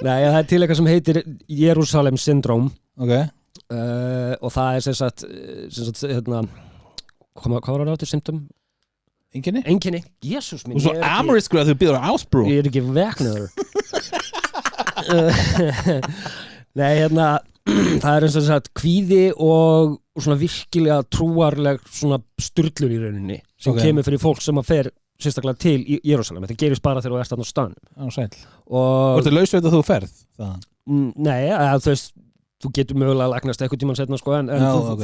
Speaker 2: Nei, það er til eitthvað sem heitir Jerusalem syndrome.
Speaker 3: Ok.
Speaker 2: Og það er sem sagt hérna, hvað var það áttur symptom? Einkenni. Jesús minn.
Speaker 3: Og svo amoriskur að þú býður á ásbrú.
Speaker 2: Ég er ekki vegnaður. Nei, hérna það er eins og sagt kvíði og svona virkilega trúarleg svona sturlun í rauninni sem kemur fyrir fólk sem að fer sérstaklega til í Jerúsalem. Þetta gerist bara þegar þú ert þarna á staðnum.
Speaker 3: Já, sæll. Og ertu laus við að þú ferð?
Speaker 2: Nei, þú veist, þú getur mögulega að lagnast eitthvað tímann setna, sko, en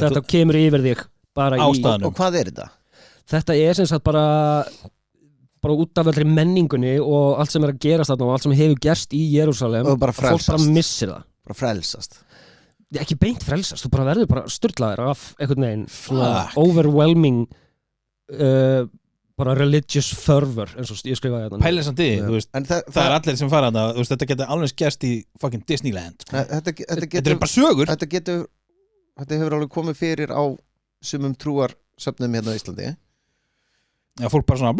Speaker 2: þetta kemur yfir þig bara
Speaker 3: á staðnum.
Speaker 1: Og hvað er þetta?
Speaker 2: Þetta er sem sagt bara út af allri menningunni og allt sem er að gerast þarna og allt sem hefur gerst í Jerúsalem
Speaker 1: og bara frelsast.
Speaker 2: Fólk bara missir það.
Speaker 1: Bara frelsast.
Speaker 2: Ekki beint frelsast, þú bara verður bara sturlaður af einhvern veginn svona overwhelming bara religious fervor eins og ég skrifaði þetta.
Speaker 3: Pælið samt í, þú veist, það er allir sem fara þarna, þú veist, þetta getur alveg gerst í fucking Disneyland, sko. Þetta er bara sögur.
Speaker 1: Þetta hefur alveg komið fyrir á sumum trúarsöfnum hérna á Íslandi.
Speaker 3: Já, fólk bara svona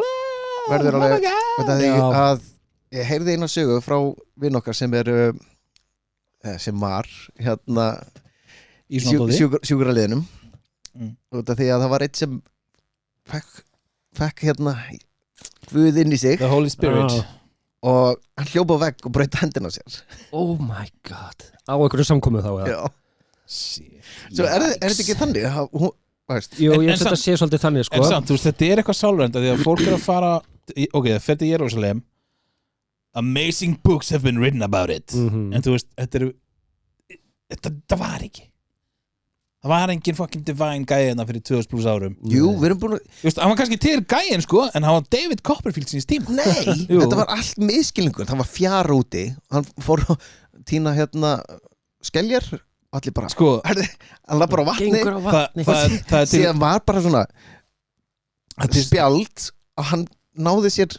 Speaker 1: verður alveg að ég heyrði eina sögu frá vinn okkar sem var hérna í sjúkraliðinum út af því að það var eitt sem fekk hérna Guð inn í sig
Speaker 3: The Holy Spirit
Speaker 1: og hann hljópa á vegg og braut hendina á sér.
Speaker 2: Oh my god. Á einhverju samkomu þá,
Speaker 1: já. Svo er þetta ekki þannig?
Speaker 2: Jú, ég þetta sé svolítið þannig, sko.
Speaker 3: En samt, þú veist, þetta er eitthvað sálrænt því að fólk er að fara það fer til Jerúsalem. Amazing books have been written about it. En þú veist, þetta var ekki. Það var engin fucking divine gæina fyrir 2000+ árum.
Speaker 1: Jú, við erum búin að...
Speaker 3: Just, hann var kannski til gæin, sko, en hann var David Copperfield síns tíma.
Speaker 1: Nei, þetta var allt miskilningur. Það var fjara úti. Hann fór að tína hérna skeljar. Allir bara,
Speaker 3: sko,
Speaker 1: hann var bara á vatni.
Speaker 3: Það
Speaker 1: síðan var bara svona spjald og hann náði sér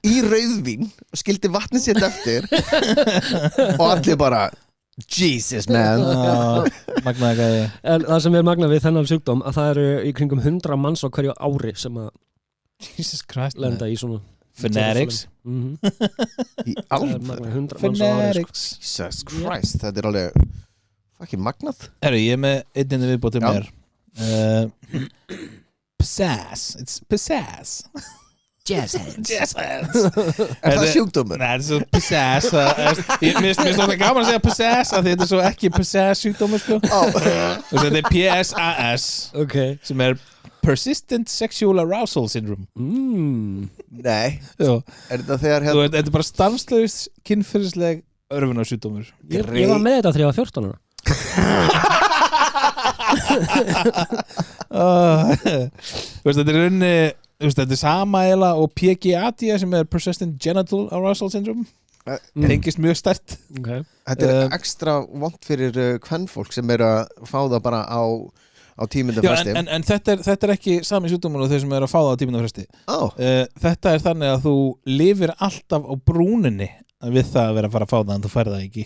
Speaker 1: í rauðvín og skildi vatni sér eftir og allir bara Jesus man.
Speaker 3: Magnaði gæði.
Speaker 2: En það sem er magnað við þennan sjúkdóm að það eru í kringum 100 manns á hverju ári sem að
Speaker 3: Jesus Christ
Speaker 2: lenda í svona
Speaker 3: Fanatics.
Speaker 1: Í alveg
Speaker 3: Fanatics.
Speaker 1: Jesus Christ, þetta er alveg fucking magnað.
Speaker 3: Herru, ég er með einnig viðbótið mér. Pizzazz. It's pizzazz.
Speaker 2: Jazz hands.
Speaker 1: Er það sjúkdómur?
Speaker 3: Nei, þetta er svo pizzazz. Mér finnst það gaman að segja pizzazz af því þetta er svo ekki pizzazz sjúkdómur, sko. Þetta er PSAS sem er Persistent Sexual Arousal Syndrome.
Speaker 1: Nei. Er þetta þegar
Speaker 3: þetta er bara stanslaus kynferðisleg örvunarsjúkdómur.
Speaker 2: Ég var með þetta þegar ég var 14 ára.
Speaker 3: Þetta er rauninni þetta sama eða og PGAD sem Persistent Genital Arousal Syndrome tengist mjög sterkt
Speaker 1: Þetta ekstra vont fyrir kvenfólk sem að fá það bara á tímyndafresti
Speaker 3: en þetta ekki sami sjúkdómur og þeir sem að fá það á tímyndafresti þetta þannig að þú lifir alltaf á brúninni við það að vera að fara að fá það en þú færð það ekki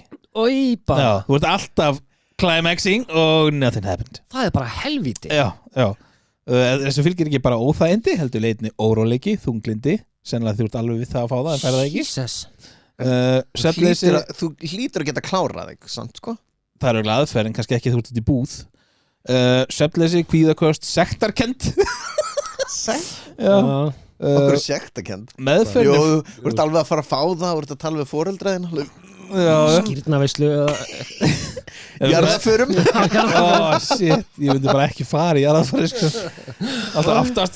Speaker 3: þú ert alltaf climaxing og nothing happened
Speaker 2: það bara helvíti
Speaker 3: þessu fylgir ekki bara óþægindi heldur leitni óróleiki, þunglindi sennilega þú ert alveg við það að fá það en færð það ekki
Speaker 1: þú hlýtur að geta klárað þig samt, sko?
Speaker 3: Það er auðvitað aðferð en kannski ekki þú ert út í búð svefnleysi, kvíðaköst, sektarkennd
Speaker 1: okkur sektarkennd
Speaker 3: meðferð
Speaker 1: þú ert alveg að fara að fá það þú ert að tala við foreldraðin
Speaker 2: skýrnaveislu
Speaker 1: jarðaförum
Speaker 3: shit, ég myndi bara ekki fara í jarðaförum sko. alltaf aftast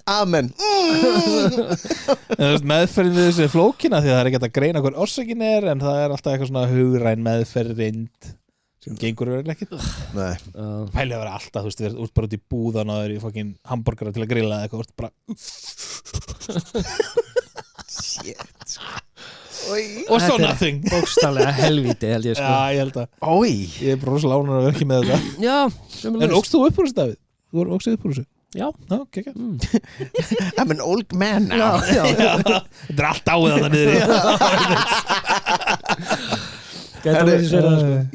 Speaker 1: amen
Speaker 3: meðferðin við þessu flókina því að það er ekki að greina hver orsökin en það er alltaf eitthvað svona hugræn meðferðind sem gengur verið ekkert pælið að vera alltaf, þú veist, þú ert bara út í búðan og það er í fokkin hamborgara til að grilla eða eitthvað, þú ert bara
Speaker 1: shit
Speaker 3: og so nothing
Speaker 2: bókstallega helvíti held ég sko
Speaker 3: já, ég held að ég er bara rosa lánar að vera ekki með þetta
Speaker 2: já,
Speaker 3: en ógst þú upp úr þessu, Davíð? Þú ógst upp úr þessu?
Speaker 2: Já,
Speaker 3: okay.
Speaker 1: I'm an old man now
Speaker 3: þetta er allt áið að það niður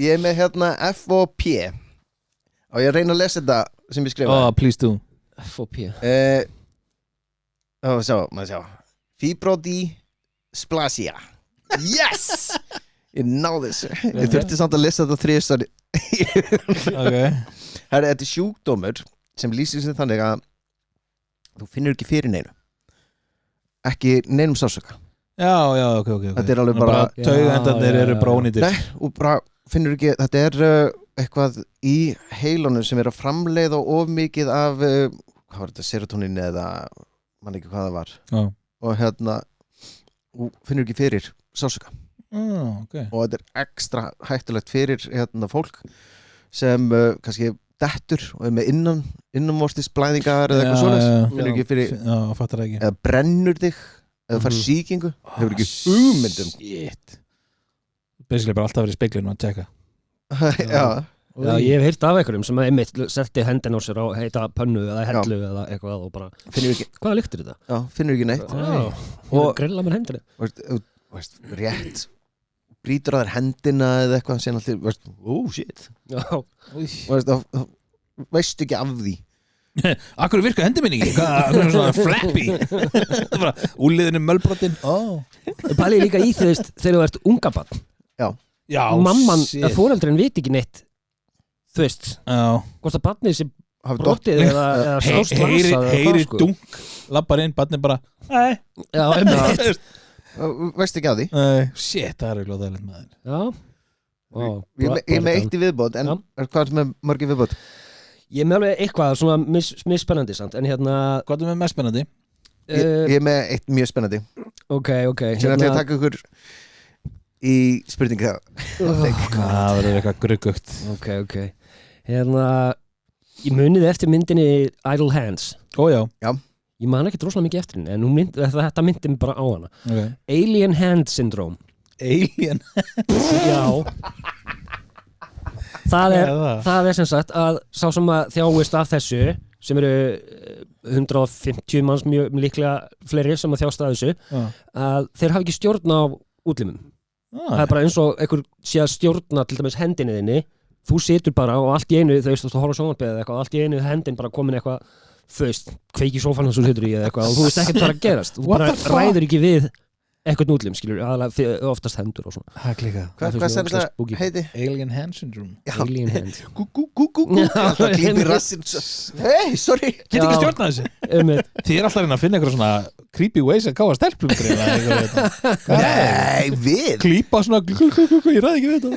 Speaker 1: ég er með hérna F og P og ég reyna að lesa þetta sem ég skrifa
Speaker 3: please do
Speaker 2: F og P
Speaker 1: maður sjá fibrodysplasia yes ég náði þessu ég þurfti samt að lesa þetta 3 stund þetta er sjúkdómur sem lýsir sig þannig að þú finnur ekki fyrir neinu ekki neinum sársöka
Speaker 3: ok
Speaker 1: þetta er alveg bara
Speaker 3: taugendarnir eru bara ónýtir
Speaker 1: og bara finnur ekki þetta er eitthvað í heilunum sem er að framleiða of mikið af hvað var þetta, serotonin eða mann ekki hvað það var og hérna finnur ekki fyrir sársöka og þetta er ekstra hættulegt fyrir hérna fólk sem kannski dettur og er með innanmórstisblæðingar eða eitthvað svona finnur ekki fyrir eða brennur þig eða fær sýkingu hefur ekki hugmyndum
Speaker 3: basically bara alltaf verið í speglinu að tjekka
Speaker 2: já, ég hef heyrt af einhverjum sem einmitt setti hendin á sér á heita pönnu eða hellu eða eitthvað og bara finnur ekki, hvaða lyktir þetta?
Speaker 1: Já, finnur ekki neitt
Speaker 2: og grilla með hendinni
Speaker 1: rétt brýtur að þér hendina eða eitthvað sen alltaf, shit veistu ekki af því
Speaker 3: akkur virka hendi minni ekki hvað er svona flappy úliðinu mölbrotinn
Speaker 2: pælið líka í þegar þú ert unga barn
Speaker 3: já
Speaker 2: mamman, foreldrin veit ekki neitt þú veist hvort að barnið sé brottið eða stórslasað
Speaker 3: heyri dunk lappar inn, barnið bara
Speaker 1: veist ekki af því
Speaker 3: shit, það er ekki glóðalegt maður
Speaker 1: ég með eitt í viðbót en hvað er með mörg í viðbót?
Speaker 2: Ég er með alveg eitthvað svona misspennandi samt, en hérna
Speaker 3: hvað er með mest spennandi?
Speaker 1: Ég er með eitt mjög spennandi
Speaker 2: ok
Speaker 1: sem að taka ykkur í spurninga
Speaker 3: það verður eitthvað gruggugt
Speaker 2: ok hérna ég muniði eftir myndinni Idle Hands
Speaker 1: já
Speaker 2: ég man ekki droslega mikið eftir henni en þetta myndi mig bara á hana Alien Hand Syndrome
Speaker 3: Alien
Speaker 2: já það er sem sagt að sá sem að þjáist af þessu sem eru 150 manns mjög líklega fleiri sem að þjást af þessu að þeir hafa ekki stjórn á útlimum það er bara eins og einhver sé að stjórna til dæmis hendinni þinni þú situr bara og allt í einu þú veist þú horfður sjónvarpið eða eitthvað og allt í einu hendin bara komin eitthvað þú veist kveiki sófann sem þú situr í eða eitthvað og þú veist ekkert hvað að gerast þú bara ræður ekki við eitthvað nútlim, skilur, aðalega oftast hendur og svona.
Speaker 3: Það klika.
Speaker 1: Hvað sem það heiti?
Speaker 3: Alien Hand Syndrome.
Speaker 2: Alien Hand.
Speaker 1: Það klípir rassinn. Hei, sorry.
Speaker 3: Get ekki stjórna þessu. Þið er alltaf að finna eitthvað svona creepy ways að káa stelpum.
Speaker 1: Nei, við.
Speaker 3: Klípa svona, ég ræði ekki við þetta.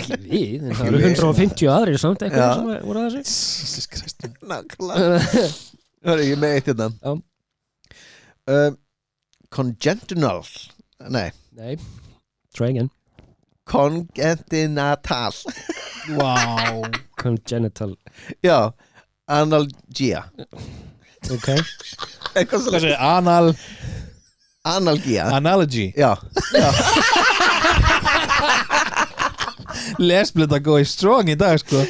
Speaker 2: Ekki við, það eru 150 aðrir samt eitthvað sem voru að þessu.
Speaker 3: Jesus Christ.
Speaker 1: Nákvæmlega. Það er ekki með eitt hérna. Congenital Nei
Speaker 2: Try again
Speaker 1: Congenital
Speaker 3: Wow
Speaker 2: Congenital
Speaker 1: Já Analgia
Speaker 2: Ok.
Speaker 1: Eitthvað
Speaker 3: Hvað segir,
Speaker 1: Analgia
Speaker 3: analogy
Speaker 1: Já,
Speaker 3: Lesblinda gói strong í dag sko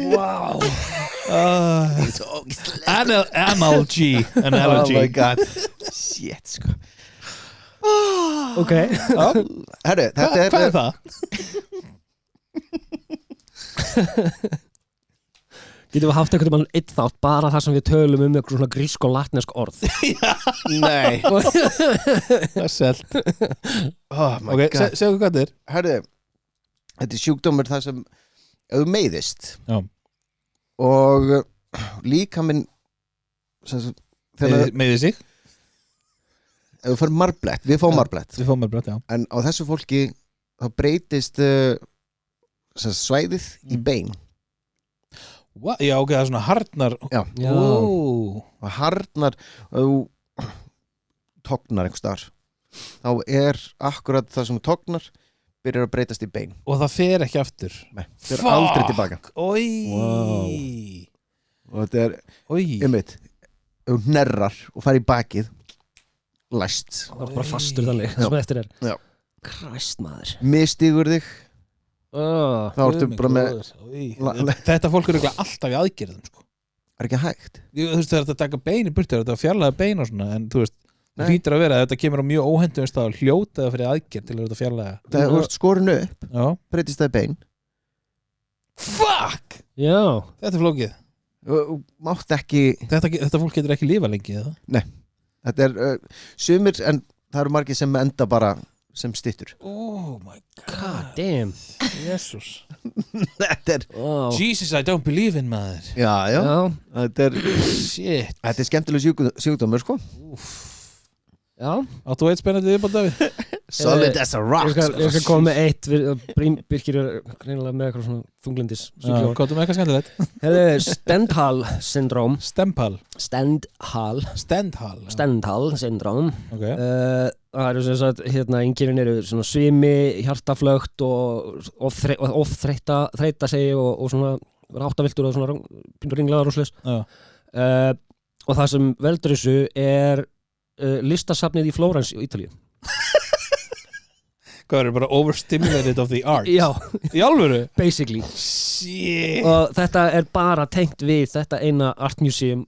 Speaker 2: Wow.
Speaker 3: Analogy
Speaker 1: oh my god Shit sko
Speaker 2: Ok.
Speaker 1: Herru, þetta
Speaker 3: Hvað er það?
Speaker 2: Getum við haft einhvern veginn einn þátt bara það sem við tölum eitthvað svona grísk og latnesk orð.
Speaker 1: Nei
Speaker 3: Það er selt
Speaker 1: Oh my
Speaker 3: Ok,
Speaker 1: god
Speaker 3: segðu hvað þetta er
Speaker 1: Herru, þetta er sjúkdómur það sem ef þú meiðist
Speaker 3: Já.
Speaker 1: og líkaminn þegar
Speaker 3: Meiði sig
Speaker 1: ef þú fyrir marblett, við fáum marblett
Speaker 3: Við fáum með brot, já
Speaker 1: en á þessu fólki þá breytist svæðið í bein
Speaker 3: Já, ok, það er svona harnar
Speaker 1: Já.
Speaker 2: Já.
Speaker 3: Ó.
Speaker 1: og harnar og þú tognar einhvers staðar þá er akkurat það sem þú tognar byrjar að breytast í bein
Speaker 3: Og það fer ekki aftur
Speaker 1: Nei, það er aldrei tilbaka
Speaker 3: Ói
Speaker 2: Wow.
Speaker 1: og þetta er
Speaker 3: Ói
Speaker 1: einmitt ef þú hnerrar og fær í bakið læst
Speaker 2: Það var bara fastur þannig sem eftir er.
Speaker 1: Já.
Speaker 2: Kræst maður.
Speaker 1: mistigur þig þá ertu bara með
Speaker 3: Þetta fólk eru örugglega alltaf í aðgerðum sko.
Speaker 1: er ekki hægt
Speaker 3: Þú veist það er að taka bein í burtu Það er að fjarlæga bein og svona En þú veist,
Speaker 1: Nei.
Speaker 3: það hlýtur að vera að Þetta kemur á mjög óhendum stað og hljóta það fyrir aðgerð til að þetta fjarlæga
Speaker 1: þegar þú ert skorinu upp
Speaker 3: Já
Speaker 1: breytist það í bein
Speaker 3: Fuck
Speaker 2: Já.
Speaker 3: Þetta er flókið
Speaker 1: og þú mátt ekki
Speaker 3: Þetta fólk getur ekki lifa lengi eða?
Speaker 1: þetta er sumir en það eru margir sem enda bara sem styttur
Speaker 3: Oh my
Speaker 2: God damn.
Speaker 3: Jesus
Speaker 1: þetta er
Speaker 2: Wow.
Speaker 3: Jesus, I don't believe in maður
Speaker 1: já
Speaker 2: Já.
Speaker 1: þetta
Speaker 3: Shit
Speaker 1: er skemmtileg sjúkdómur sko
Speaker 2: Já.
Speaker 3: Áttu eitt spennandi viðbót Davíð
Speaker 1: solid as a rock
Speaker 2: Ég skal koma með eitt. Birkir er greinilega með eitthvað svona þunglindis.
Speaker 3: Hvað er með eitthvað skemmtilegt?
Speaker 2: Þetta er Stendhal syndróm.
Speaker 3: Stempal
Speaker 2: Stendhal syndróm.
Speaker 3: Ok
Speaker 2: Það eru sem sagt einkennin eru svona svimi, hjartaflögt og þreyta segi og svona vera áttaviltur og svona ringlaðar og slis. Og það sem veldur þessu er listasafnið í Flórens í Ítalíu.
Speaker 3: Hvað er bara overstimulated of the art?
Speaker 2: Já,
Speaker 3: Í alvöru?
Speaker 2: basically.
Speaker 3: Shit
Speaker 2: Og þetta er bara tengt við þetta eina art museum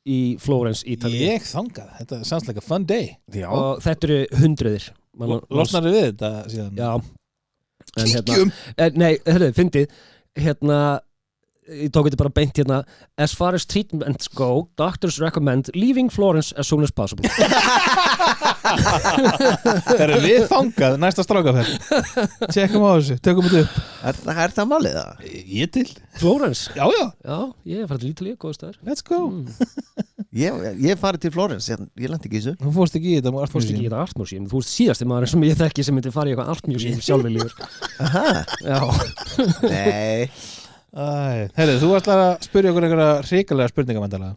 Speaker 2: í Flórens, Ítalíu.
Speaker 3: Ég þangað, þetta sounds like a fun day
Speaker 1: já
Speaker 2: Og þetta eru hundruðir.
Speaker 3: Losnar við þetta síðan?
Speaker 2: Já. En
Speaker 3: Kíkjum
Speaker 2: nei, fyndið, ég tók þetta bara beint as far as treatments go, doctors recommend leaving Florence as soon as possible.
Speaker 3: Erum við þangað næsta strákaferð? Tjekkum á þessu, tökum þetta upp
Speaker 1: er það málið það?
Speaker 3: Ég til
Speaker 2: Florence?
Speaker 3: Já, já,
Speaker 2: Já, ég hef farið til Ítalíu, góð staðar.
Speaker 3: let's go
Speaker 1: ég farið til Flórens ég lendi ekki í þessu
Speaker 3: Þú fórst ekki í þetta
Speaker 2: Fórst ekki í þetta art museum, þú veist síðasti maður sem ég þekki sem myndi fara í eitthvað art museum sjálfur lífur.
Speaker 1: aha
Speaker 2: Já.
Speaker 1: nei
Speaker 3: Herri, þú ætlar að spyrja okkur einhverja hrikalega spurningamændalega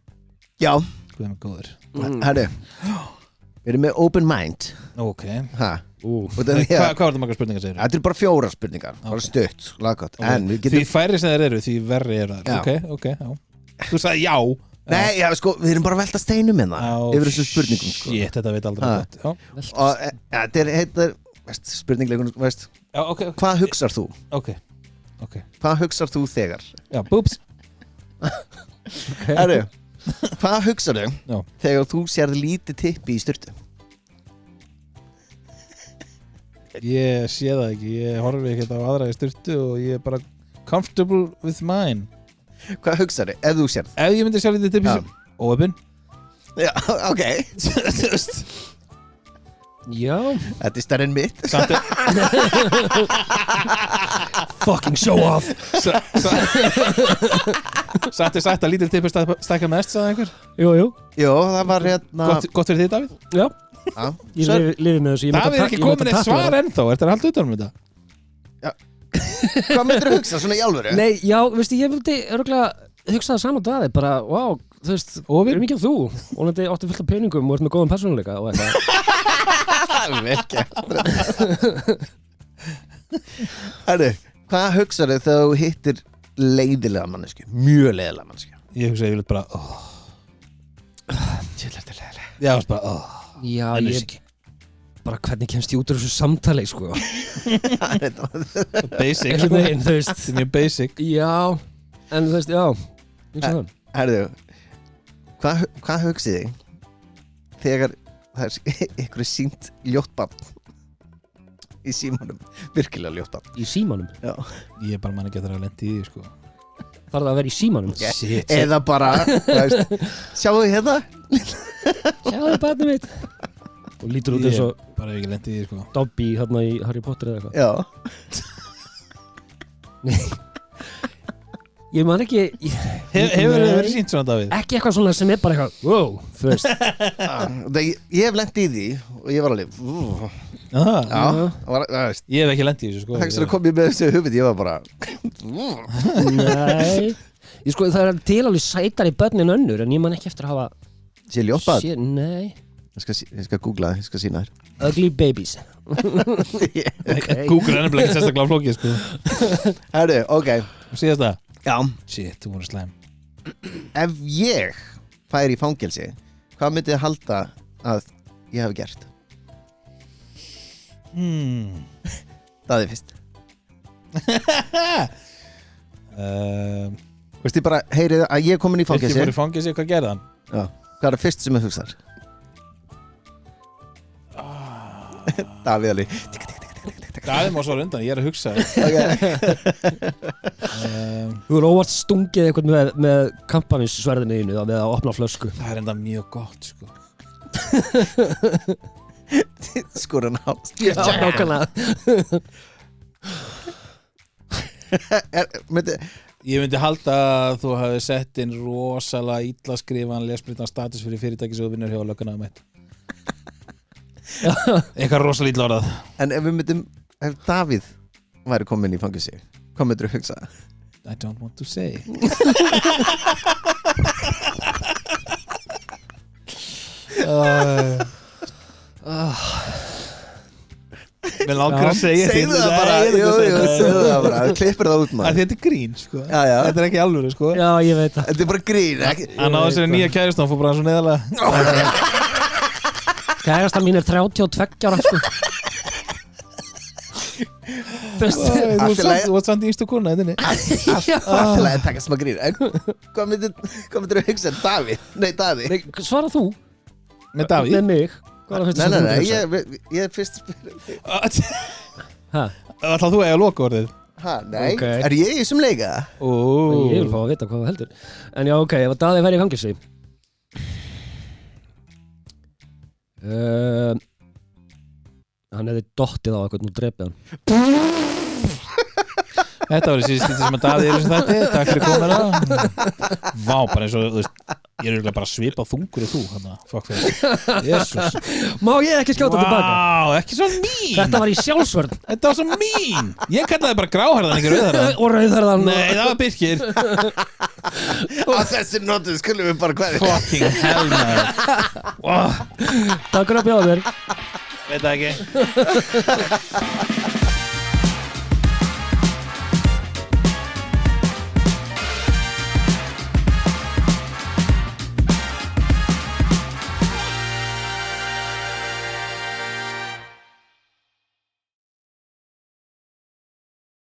Speaker 1: já
Speaker 3: Hvað er með góður?
Speaker 1: herru við erum með open mind
Speaker 3: Ok
Speaker 1: ha og
Speaker 3: Hvað
Speaker 1: það er
Speaker 3: var þetta margar spurningar segir?
Speaker 1: þetta er bara 4 spurningar bara stutt laggott en við
Speaker 3: Því
Speaker 1: getum
Speaker 3: færri sem þeir eru, því verri eru
Speaker 1: Já.
Speaker 3: það Ok, já Þú sagði já
Speaker 1: nei já sko við erum bara að velta steinum hérna yfir þessu spurningum sko
Speaker 3: Shit, þetta veit aldrei
Speaker 1: Ha.
Speaker 3: gott Já,
Speaker 1: og þetta er heitar spurningleikunum veist
Speaker 3: já ok,
Speaker 1: hvað hugsar þú
Speaker 3: ok
Speaker 1: hvað hugsar þú þegar
Speaker 3: Já, boobs
Speaker 1: herru hvað hugsar þú
Speaker 3: Já.
Speaker 1: þegar þú sérð lítið tippi í styrtu
Speaker 3: Ég sé það ekki, ég horfi ekkert á aðra í styrtu og ég er bara comfortable with mine
Speaker 1: hvað hugsar þú ef þú sérð
Speaker 3: Ef ég myndi sjá lítið tippi
Speaker 1: Já.
Speaker 3: sem óöpinn
Speaker 1: já ok
Speaker 2: Já.
Speaker 1: þetta er stærri en mitt
Speaker 3: Samt er
Speaker 2: Fucking show off.
Speaker 3: Samt er sagt að lítil tippi stækka mest, sagði einhver
Speaker 2: Jú, jú.
Speaker 1: Jó, það var hérna
Speaker 3: Gott fyrir því, Davíð
Speaker 2: Já.
Speaker 1: Já.
Speaker 2: Ég lifi með þessu.
Speaker 3: Davíð er ekki komin eitt svar ennþá, ertu að halda utan um þetta?
Speaker 1: Hvað myndir þú hugsa svona í alvöru?
Speaker 2: Nei, já, veistu, ég vildi örgulega hugsa það saman Daði, bara, wow, þú veist,
Speaker 3: Og við
Speaker 2: erum ekki af þú og þetta áttu fullt af peningum og ert með góðan persónuleika og eitthvað.
Speaker 1: Vel gert Herru, hvað hugsar þau þegar þú hittir leiðilega manneski, mjög leiðilega manneski.
Speaker 3: Ég hugsa ég vil bara Já, bara
Speaker 2: Já, ég bara hvernig kemst ég út úr þessu samtali sko.
Speaker 3: Basic
Speaker 2: Einhvern veginn, þú veist.
Speaker 3: Þetta er mjög basic
Speaker 2: Já, en þú veist, já
Speaker 1: Herðu, hvað hugsið þið þegar það er einhverju sýnt ljóttbarn í símanum, virkilega ljóttbarn
Speaker 2: Í símanum?
Speaker 1: Já.
Speaker 3: Ég bara man ekki að það er að lendi í því sko.
Speaker 2: Þarf það að vera í símanum?
Speaker 3: Shit.
Speaker 1: Eða bara, sjáu þið hérna
Speaker 2: Sjáðu barnið mitt Og lítur út eins og
Speaker 3: Ég bara hef ekki lendi í því sko.
Speaker 2: Dobby hérna í Harry Potter eða eitthvað
Speaker 1: Já.
Speaker 2: Ég man ekki
Speaker 3: Hefur þið verið sýnt svona, Davíð?
Speaker 2: Ekki eitthvað svona sem er bara eitthvað wow, þú veist
Speaker 1: Ég hef lent í því og ég var alveg veist,
Speaker 3: Ég hef ekki lendi í þessu sko.
Speaker 1: það kom ég með þessu hugmynd, ég var bara
Speaker 2: Nei Ég sko það er til alveg sætar í börnin önnur en ég man ekki eftir að hafa
Speaker 1: sé ljóttbarn,
Speaker 2: Nei
Speaker 1: ég skal googla það, ég skal sína þér
Speaker 2: Ugly babies
Speaker 3: Google er nefnilega ekki sérstaklega flókið sko.
Speaker 1: Herru, ok
Speaker 3: Síðast það?
Speaker 1: Já.
Speaker 3: Shit, þú voru slæm
Speaker 1: Ef ég færi í fangelsi, hvað myndið þið halda að ég hef gert? Það er fyrst Veist ég bara, heyrið að ég er komin í
Speaker 3: Fyrst
Speaker 1: fangelsi
Speaker 3: ég fór í fangilsi, hvað gerði hann?
Speaker 1: Já. Hvað er það fyrst sem ég hugsar? Davíð alveg
Speaker 3: Davíð má svara undan, ég er að hugsa
Speaker 2: Þú er óvart stungið eitthvað með kampavínsverðinu þínu með að opna flösku
Speaker 3: Það er enda mjög gott sko.
Speaker 1: Skúran á
Speaker 2: Já, nákvæmlega
Speaker 3: Ég myndi halda að þú hafi sett inn rosalega illa skrifan lesbrytan status fyrir fyrirtæki sem þú vinnur hjá lögguna um eitt Eitthvað rosalega illa orðað
Speaker 1: En ef Davíð væri komin í fangelsi, hvað myndir þú hugsa?
Speaker 3: I don't want to say Mér langar að segja
Speaker 1: Segðu það bara, segðu það bara klippir það út maður
Speaker 3: Þetta er grín sko.
Speaker 1: Já.
Speaker 3: Þetta er ekki alvöru sko.
Speaker 2: Já, ég veit það
Speaker 1: Þetta er bara grín
Speaker 3: Hann á þessari nýja kærist, hann fór bara svo neðalega
Speaker 2: Kærastan mín er 32 ára sko.
Speaker 3: Þú varst samt í ístu kona
Speaker 1: Alltaf að taka smá grín En hvað myndir þú hugsa Davíð?
Speaker 2: Nei, svara þú
Speaker 3: Með Davíð?
Speaker 2: Með mig
Speaker 1: Nei, ég er fyrst
Speaker 3: Ætlaðu þú eiga loka orðið?
Speaker 1: Nei,
Speaker 2: Okay.
Speaker 1: er ég í þessum leika?
Speaker 2: Ég vil fá að vita hvað þú heldur En já, ok, ef að Daði væri í fangilsi Hann hefði dottið á eitthvað og drepið hann
Speaker 3: Þetta var í síðan sem að Davíð er sem þetta Takk fyrir komuna Vá, bara eins og, þú veist Ég er bara svipað þungur þú Fuck fyrir Jesus
Speaker 2: Má ég ekki skjóta tilbaka?
Speaker 3: Vá, ekki svo mín
Speaker 2: Þetta var í sjálfsvörn
Speaker 3: Þetta var svo mín Ég kallaði bara gráharðan, ekki rauðharðan
Speaker 2: Og rauðharðan
Speaker 3: Nei, það var Birkir
Speaker 1: Á þessi notu skulum við bara hverju
Speaker 3: Fucking hell, man Wow
Speaker 2: Takk fyrir að bjóða þér
Speaker 3: Veit það ekki